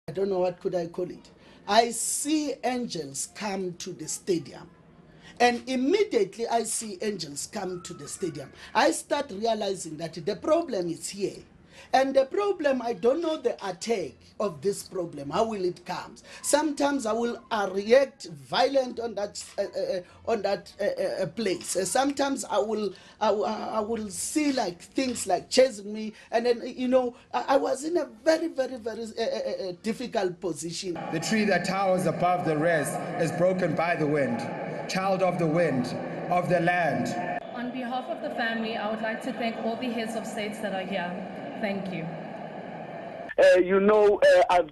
I don't know what could I call it. I see angels come to the stadium. And immediately I see angels come to the stadium, I start realizing that the problem is here. And the problem, I don't know the attack of this problem. How will it come? Sometimes I will react violent on that place. Sometimes I will see like things like chasing me, and then I was in a very difficult position. The tree that towers above the rest is broken by the wind, child of the wind, of the land. On behalf of the family, I would like to thank all the heads of states that are here. Thank you. I've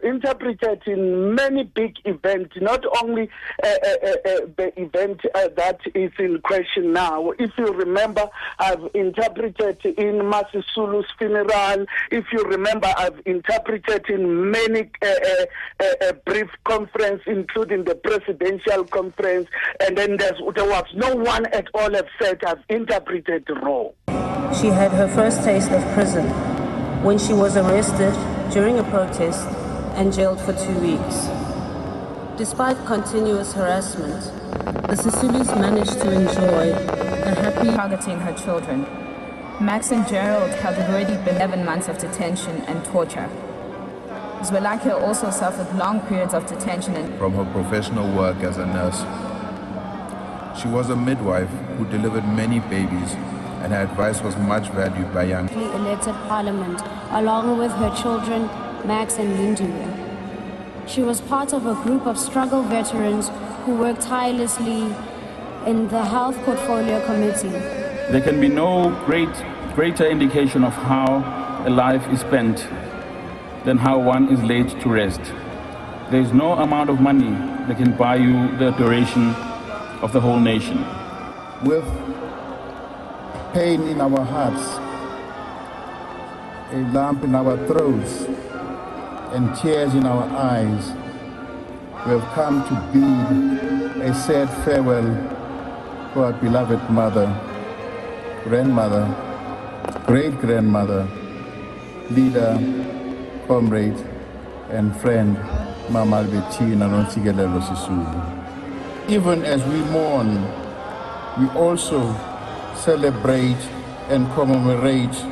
interpreted in many big events, not only the event that is in question now. If you remember, I've interpreted in Masisulu's funeral. If you remember, I've interpreted in many brief conference, including the presidential conference, and then there was no one at all have said I've interpreted wrong. She had her first taste of prison when she was arrested during a protest and jailed for 2 weeks. Despite continuous harassment, the Sisulus managed to enjoy a happy targeting her children. Max and Gerald had already been 11 months of detention and torture. Zwelakhe also suffered long periods of detention from her professional work as a nurse. She was a midwife who delivered many babies, and her advice was much valued by young people. Elected parliament, along with her children, Max and Lindiwe. She was part of a group of struggle veterans who worked tirelessly in the Health Portfolio Committee. There can be no greater indication of how a life is spent than how one is laid to rest. There is no amount of money that can buy you the adoration of the whole nation. With pain in our hearts, a lump in our throats, and tears in our eyes, we have come to bid a sad farewell to our beloved mother, grandmother, great-grandmother, leader, comrade, and friend, Mama Albertina Nontsikelelo Sisulu. Even as we mourn, we also celebrate and commemorate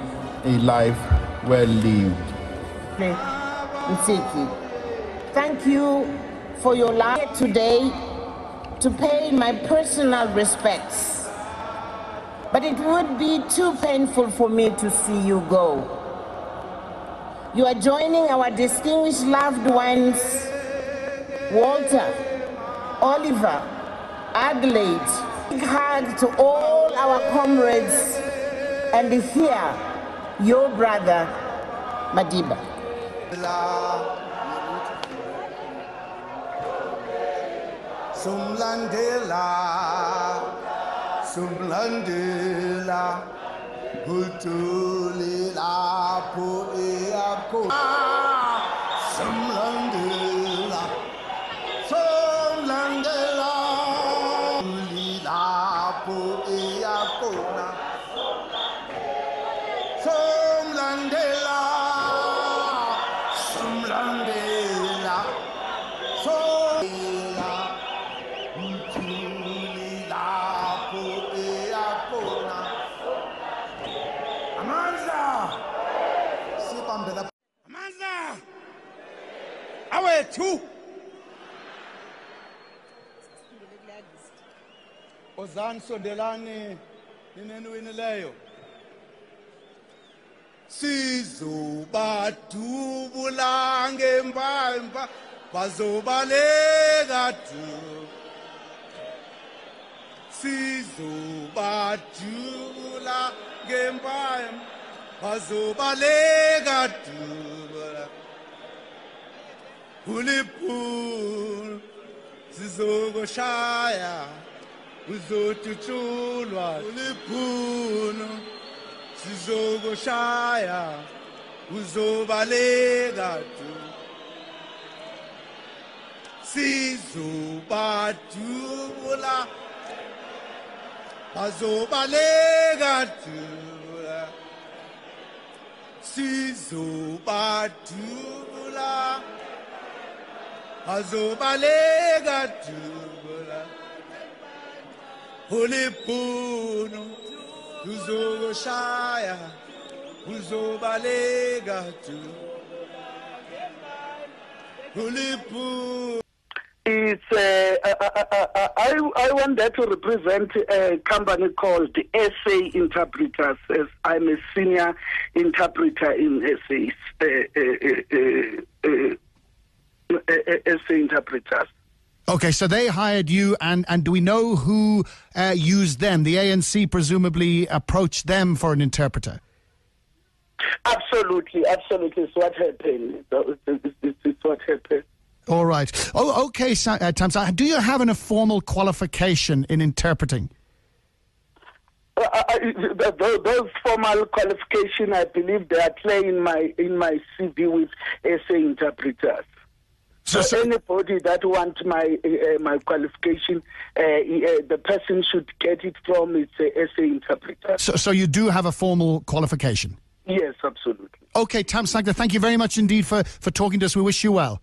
a life well lived. Thank you for your life today to pay my personal respects. But it would be too painful for me to see you go. You are joining our distinguished loved ones, Walter, Oliver, Adelaide. Big hug to all our comrades, and here, your brother, Madiba. Sumlandela, Hutulila, Poeako, Sumlandela, Sumlandela, Hutulila, Poeako, Sumlandela, Sumlandela, Sumlandela, Hutulila, Poeako. Amandla awethu ozani sondelani ninenwinileyo sizobadubula ngempampa bazobaleka du sizobadubula ngempampa bazobaleka dubula ulipul sizokushaya uzotutshulwa ulipul sizokushaya uzobaleka du sizobadubula bazobaleka dubula sizobadubula azobaleka dubula uliphuno uzokushaya uzobaleka uliphuno. It's I want that to represent a company called SA Interpreters, as I'm a senior interpreter in SA Interpreters. Okay, so they hired you, and do we know who used them? The ANC presumably approached them for an interpreter. Absolutely. It's what happened. It's what happened. All right. Oh, okay, Tamsa. Do you have a formal qualification in interpreting? Those formal qualifications, I believe, they are clear in my CV with SA Interpreters. So anybody that wants my qualification, the person should get it from its SA Interpreter. So you do have a formal qualification? Yes, absolutely. Okay, Tamsa, thank you very much indeed for talking to us. We wish you well.